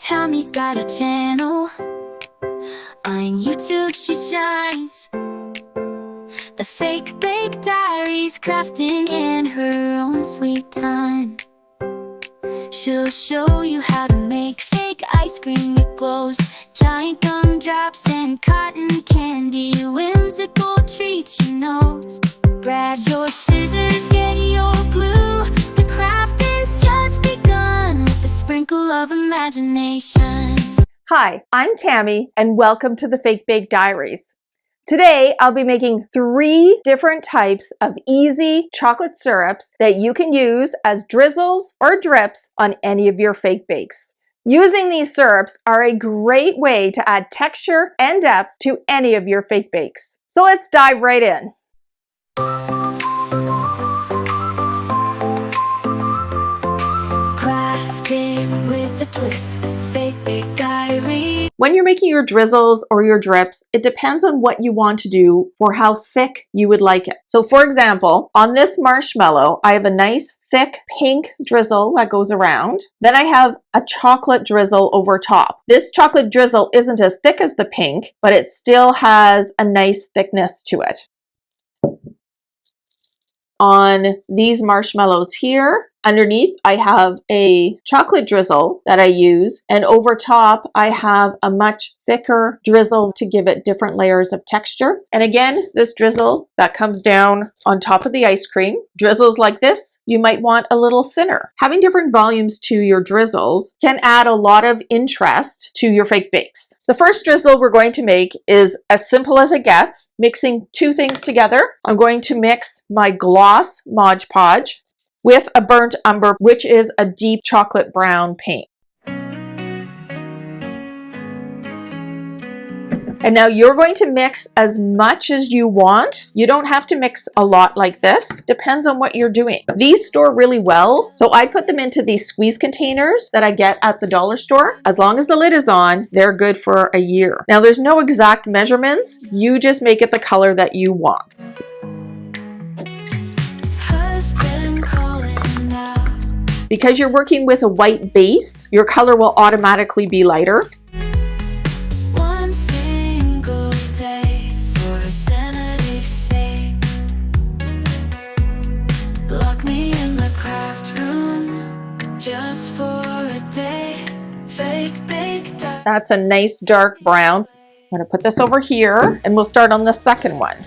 Tammy's got a channel. On YouTube she shines. The Fake Bake Diaries, crafting in her own sweet time. She'll show you how to make fake ice cream that glows, giant gumdrops and cotton candy, whimsical treats she knows. Grab your scissors, get your glue. The crafting's just begun with a sprinkle of imagination. Hi, I'm Tammy and welcome to the Fake Bake Diaries. Today, I'll be making 3 different types of easy chocolate syrups that you can use as drizzles or drips on any of your fake bakes. Using these syrups are a great way to add texture and depth to any of your fake bakes. So let's dive right in. Crafting with a twist, Fake Bake Diaries. When you're making your drizzles or your drips, it depends on what you want to do or how thick you would like it. So for example, on this marshmallow, I have a nice thick pink drizzle that goes around. Then I have a chocolate drizzle over top. This chocolate drizzle isn't as thick as the pink, but it still has a nice thickness to it. On these marshmallows here, underneath I have a chocolate drizzle that I use, and over top I have a much thicker drizzle to give it different layers of texture. And again, this drizzle that comes down on top of the ice cream. Drizzles like this, you might want a little thinner. Having different volumes to your drizzles can add a lot of interest to your fake bakes. The first drizzle we're going to make is as simple as it gets, mixing 2 things together. I'm going to mix my gloss Mod Podge with a burnt umber, which is a deep chocolate brown paint. And now you're going to mix as much as you want. You don't have to mix a lot like this. Depends on what you're doing. These store really well, so I put them into these squeeze containers that I get at the dollar store. As long as the lid is on, they're good for a year. Now there's no exact measurements. You just make it the color that you want. Because you're working with a white base, your color will automatically be lighter. One single day for sanity's sake. Lock me in the craft room just for a day. Fake Bake Diaries. That's a nice dark brown. I'm going to put this over here and we'll start on the second one.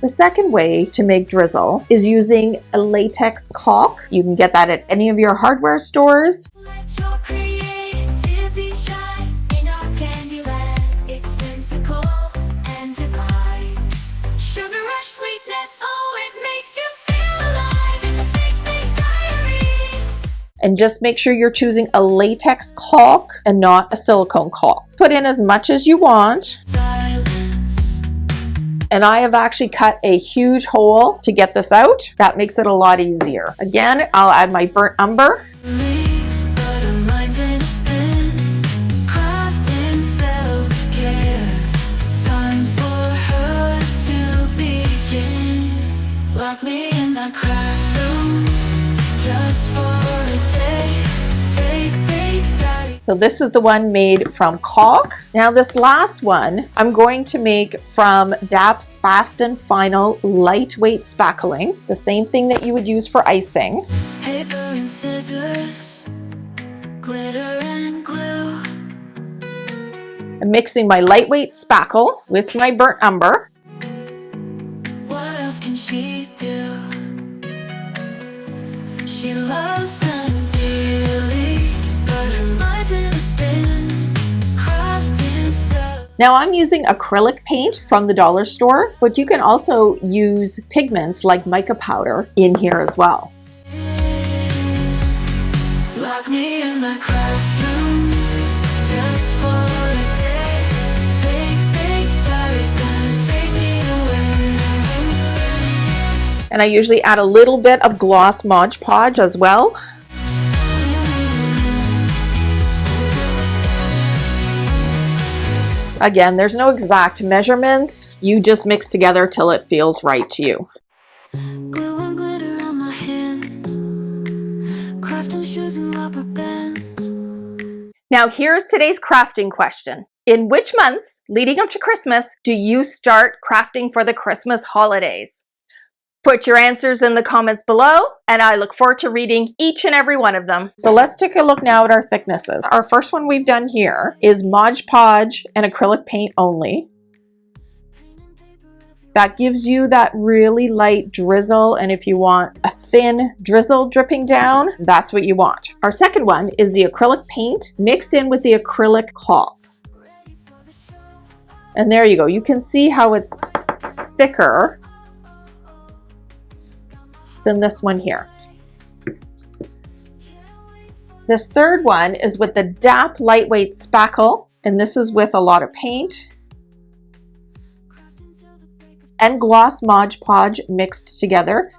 The second way to make drizzle is using a latex caulk. You can get that at any of your hardware stores. Let your creativity shine in our candy land. It's whimsical and divine. Sugar rush sweetness, oh, it makes you feel alive in the Fake Bake Diaries. And just make sure you're choosing a latex caulk and not a silicone caulk. Put in as much as you want. And I have actually cut a huge hole to get this out. That makes it a lot easier. Again, I'll add my burnt umber. Lock me in the craft room just for a day. Fake Bake Diaries. So this is the one made from caulk. Now this last one, I'm going to make from DAP's Fast and Final lightweight spackling. The same thing that you would use for icing. Paper and scissors, glitter and glue. I'm mixing my lightweight spackle with my burnt umber. What else can she do? She loves them dearly, but her mind's in a spin. Crafting so. Now I'm using acrylic paint from the dollar store, but you can also use pigments like mica powder in here as well. Lock me in my craft room just for a day. Fake Bake Diaries gonna take me away. And I usually add a little bit of gloss Mod Podge as well. Again, there's no exact measurements. You just mix together till it feels right to you. Glue and glitter on my hands, crafting shoes and rubber bands. Now here's today's crafting question. In which months leading up to Christmas do you start crafting for the Christmas holidays? Put your answers in the comments below, and I look forward to reading each and every one of them. So let's take a look now at our thicknesses. Our first one we've done here is Mod Podge and acrylic paint only. That gives you that really light drizzle, and if you want a thin drizzle dripping down, that's what you want. Our second one is the acrylic paint mixed in with the acrylic caulk. And there you go. You can see how it's thicker than this one here. This third one is with the DAP lightweight spackle, and this is with a lot of paint and gloss Mod Podge mixed together.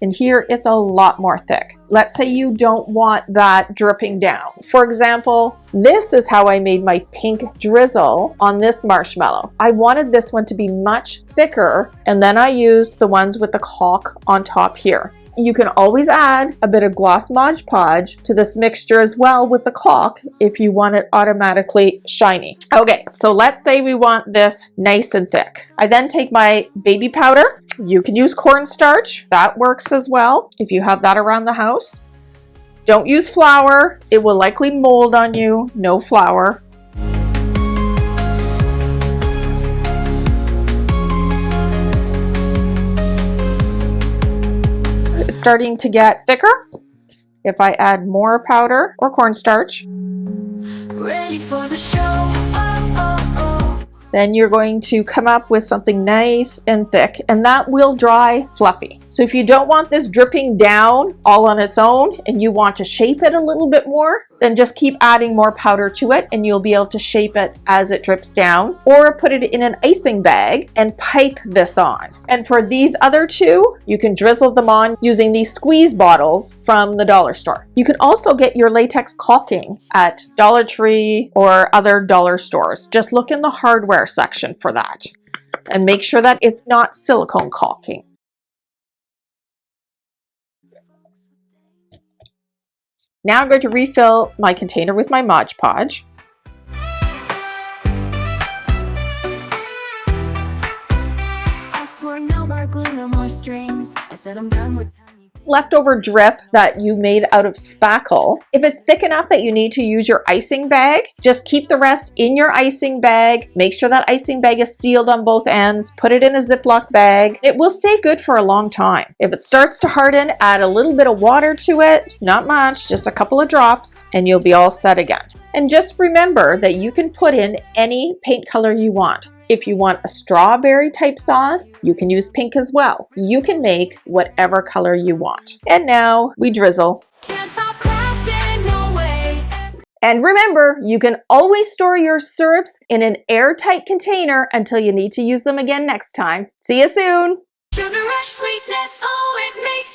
And here it's a lot more thick. Let's say you don't want that dripping down. For example, this is how I made my pink drizzle on this marshmallow. I wanted this one to be much thicker, and then I used the ones with the caulk on top here. You can always add a bit of gloss Mod Podge to this mixture as well with the caulk if you want it automatically shiny. Okay, so let's say we want this nice and thick. I then take my baby powder. You can use cornstarch. That works as well if you have that around the house. Don't use flour. It will likely mold on you. No flour. Starting to get thicker. If I add more powder or cornstarch, Ready for the show. Oh, oh, oh. then you're going to come up with something nice and thick, and that will dry fluffy. So if you don't want this dripping down all on its own and you want to shape it a little bit more, then just keep adding more powder to it and you'll be able to shape it as it drips down, or put it in an icing bag and pipe this on. And for these other two, you can drizzle them on using these squeeze bottles from the dollar store. You can also get your latex caulking at Dollar Tree or other dollar stores. Just look in the hardware section for that and make sure that it's not silicone caulking. Now I'm going to refill my container with my Mod Podge. I swore no more glue, no more strings. I said I'm done with Leftover drip that you made out of spackle. If it's thick enough that you need to use your icing bag, just keep the rest in your icing bag. Make sure that icing bag is sealed on both ends. Put it in a Ziploc bag. It will stay good for a long time. If it starts to harden, add a little bit of water to it. Not much, just a couple of drops, and you'll be all set again. And just remember that you can put in any paint color you want. If you want a strawberry type sauce, you can use pink as well. You can make whatever color you want. And now we drizzle. Can't stop crafting, no way. And remember, you can always store your syrups in an airtight container until you need to use them again next time. See you soon. Sugar rush sweetness, oh, it makes